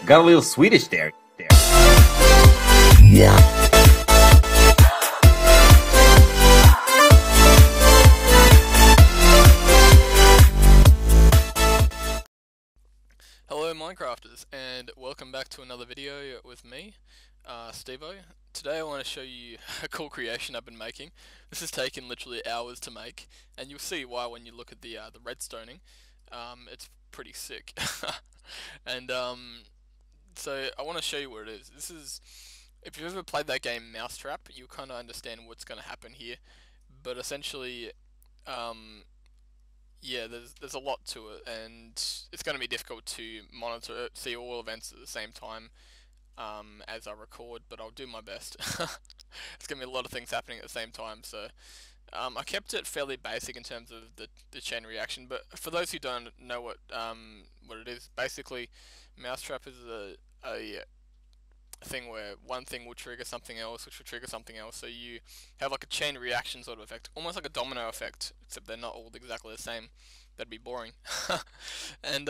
Got a little Swedish there. Hello Minecrafters, and welcome back to another video with me, Stevo. Today I want to show you a cool creation I've been making. This has taken literally hours to make, and you'll see why when you look at the redstoning. It's pretty sick. And so I want to show you what it is. This is, if you've ever played that game Mousetrap, you'll kind of understand what's going to happen here. But essentially, yeah, there's a lot to it, and it's going to be difficult to monitor, see all events at the same time as I record, but I'll do my best. It's going to be a lot of things happening at the same time, so I kept it fairly basic in terms of the chain reaction, but for those who don't know what it is, basically Mousetrap is a thing where one thing will trigger something else, which will trigger something else, so you have like a chain reaction sort of effect, almost like a domino effect, except they're not all exactly the same. That'd be boring. And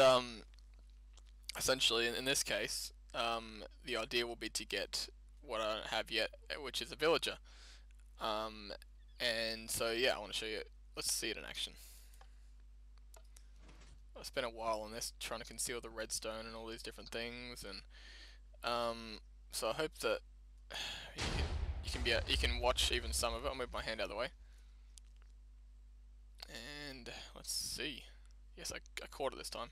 essentially in this case, the idea will be to get what I don't have yet, which is a villager. And so yeah, I want to show you, let's see it in action. I spent a while on this trying to conceal the redstone and all these different things, and so I hope that you can watch even some of it. I'll move my hand out of the way. And let's see. Yes, I caught it this time.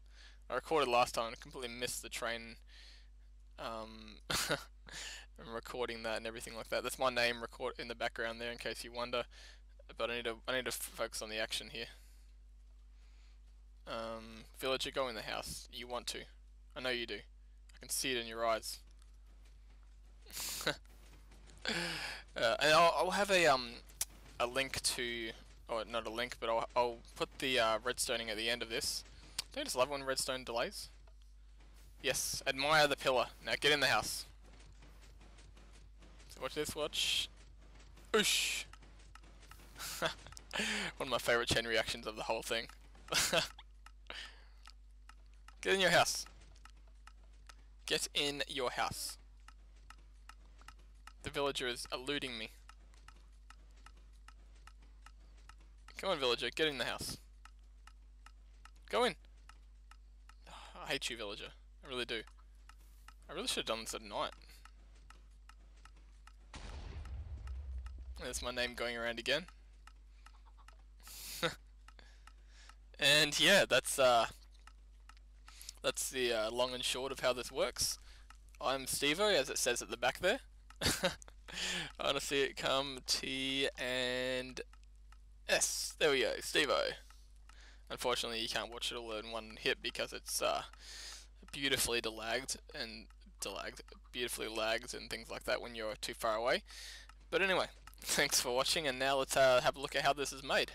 I recorded last time and I completely missed the train. I'm recording that and everything like that. That's my name record in the background there, in case you wonder. But I need to focus on the action here. Villager, go in the house. You want to. I know you do. I can see it in your eyes. And I'll have a link to, or not a link, but I'll put the redstoning at the end of this. Don't you just love when redstone delays? Yes, admire the pillar. Now get in the house. So watch this, watch. Oosh! One of my favourite chain reactions of the whole thing. Get in your house. Get in your house. The villager is eluding me. Come on, villager, get in the house. Go in. I hate you, villager. I really do. I really should have done this at night. There's my name going around again. And yeah, that's the long and short of how this works. I'm Stevo, as it says at the back there. I want to see it come T and S. There we go, Stevo. Unfortunately, you can't watch it all in one hit because it's beautifully beautifully lagged and things like that when you're too far away. But anyway, thanks for watching, and now let's have a look at how this is made.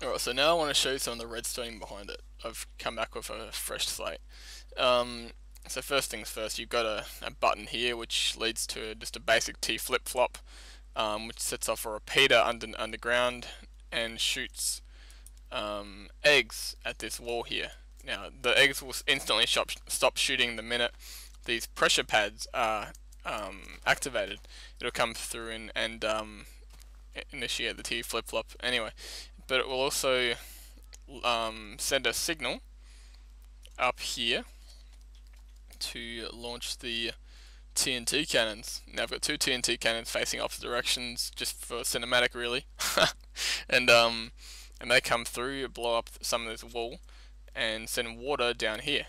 Alright, so now I want to show you some of the redstoning behind it. I've come back with a fresh slate. So first things first, you've got a button here which leads to just a basic T flip-flop, which sets off a repeater underground and shoots eggs at this wall here. Now the eggs will instantly stop shooting the minute these pressure pads are activated. It'll come through and initiate the T flip-flop anyway. But it will also send a signal up here to launch the TNT cannons. Now I've got two TNT cannons facing opposite directions, just for cinematic really. And they come through, blow up some of this wall, and send water down here.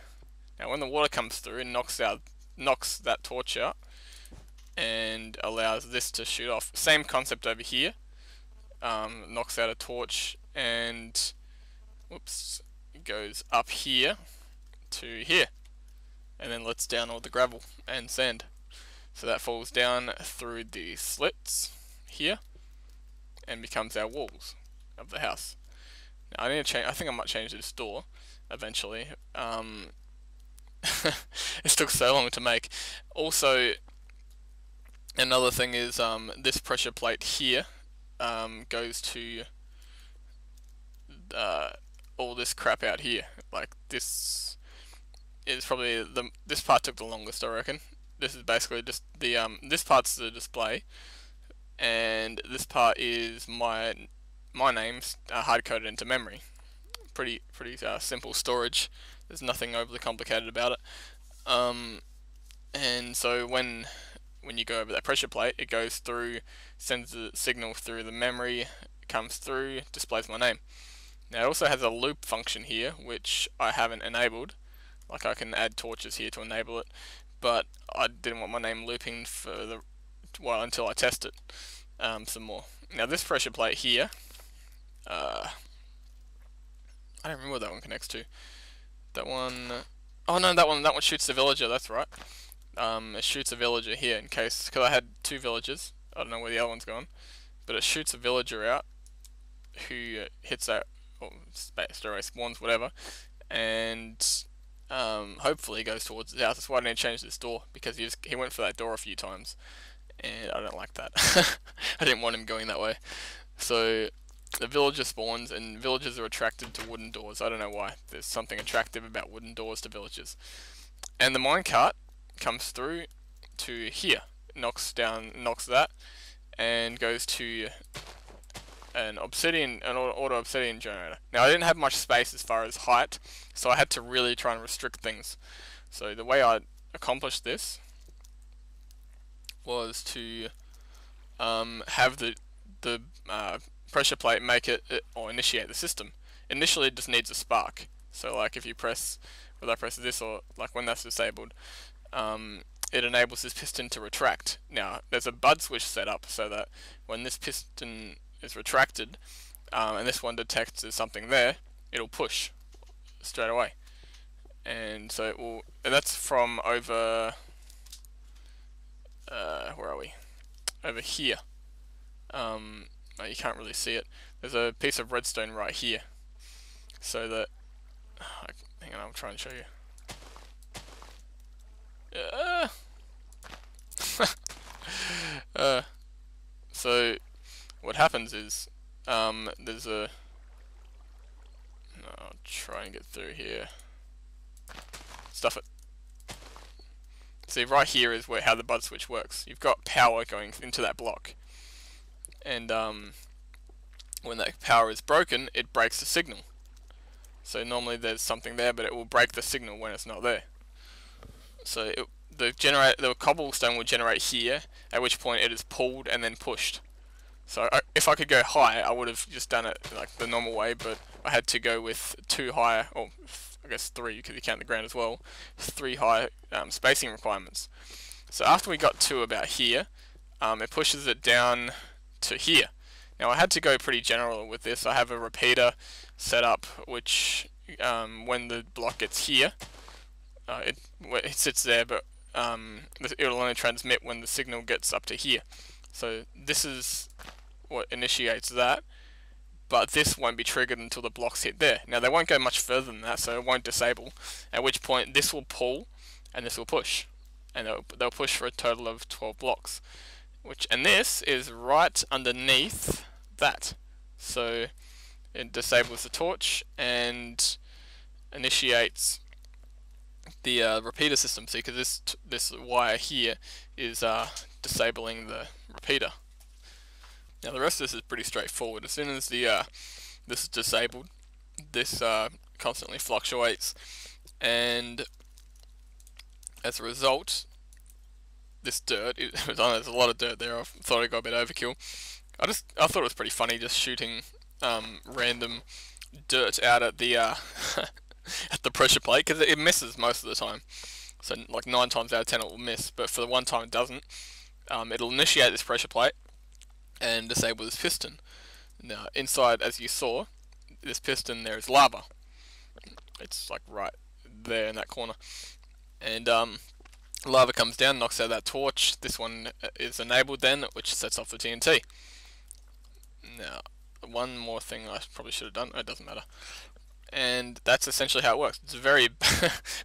Now when the water comes through, it knocks that torch out, and allows this to shoot off. Same concept over here. Knocks out a torch and whoops, it goes up here to here, and then lets down all the gravel and sand. So that falls down through the slits here and becomes our walls of the house. Now I need to change. I think I might change this door eventually. It took so long to make. Also, another thing is this pressure plate here goes to all this crap out here. Like this is probably this part took the longest, I reckon. This is basically just the this part's the display, and this part is my name's hard coded into memory. Pretty simple storage. There's nothing overly complicated about it. And so when you go over that pressure plate, it goes through, sends the signal through the memory, comes through, displays my name. Now it also has a loop function here, which I haven't enabled. Like I can add torches here to enable it, but I didn't want my name looping for until I test it some more. Now this pressure plate here, I don't remember what that one connects to. That one, oh no, that one shoots the villager. That's right. It shoots a villager here in case, because I had 2 villagers. I don't know where the other one's gone, but it shoots a villager out who hits that, or spawns, whatever, and hopefully goes towards the house. That's why I didn't change this door, because he went for that door a few times, and I don't like that. I didn't want him going that way. So the villager spawns, and villagers are attracted to wooden doors. I don't know why. There's something attractive about wooden doors to villagers. And the minecart comes through to here, knocks that, and goes to an auto obsidian generator. Now I didn't have much space as far as height, so I had to really try and restrict things. So the way I accomplished this was to have the pressure plate make it or initiate the system. Initially it just needs a spark. So like if you press, whether I press this or like when that's disabled, it enables this piston to retract. Now there's a bud switch set up so that when this piston is retracted and this one detects there's something there, it'll push straight away. And so it will, and that's from over, where are we? Over here. No, you can't really see it. There's a piece of redstone right here. So that, hang on, I'll try and show you. So what happens is there's a, I'll try and get through here. Stuff it. See, right here is how the bud switch works. You've got power going into that block, and when that power is broken, it breaks the signal. So normally there's something there, but it will break the signal when it's not there. So the cobblestone will generate here, at which point it is pulled and then pushed. So if I could go high, I would have just done it like the normal way, but I had to go with 2 high, or I guess 3 because you count the ground as well, 3 high spacing requirements. So after we got to about here, it pushes it down to here. Now I had to go pretty general with this. I have a repeater set up which when the block gets here, it sits there, but it'll only transmit when the signal gets up to here. So this is what initiates that, but this won't be triggered until the blocks hit there. Now they won't go much further than that, so it won't disable, at which point this will pull and this will push, and they'll push for a total of 12 blocks, and this is right underneath that. So it disables the torch and initiates the repeater system. See, because this wire here is disabling the repeater. Now the rest of this is pretty straightforward. As soon as this is disabled, this constantly fluctuates, and as a result, this dirt, there's a lot of dirt there. I thought it got a bit overkill. I thought it was pretty funny just shooting random dirt out at the at the pressure plate, because it misses most of the time. So like 9 times out of 10 it will miss, but for the one time it doesn't, it'll initiate this pressure plate and disable this piston. Now inside, as you saw, this piston there is lava. It's like right there in that corner, and lava comes down, knocks out that torch. This one is enabled then, which sets off the TNT. Now one more thing I probably should have done, it doesn't matter. And that's essentially how it works. It's a very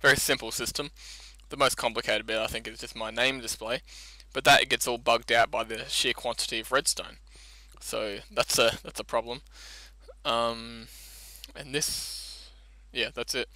very simple system. The most complicated bit I think is just my name display, but that gets all bugged out by the sheer quantity of redstone. So that's a problem. And this, yeah, that's it.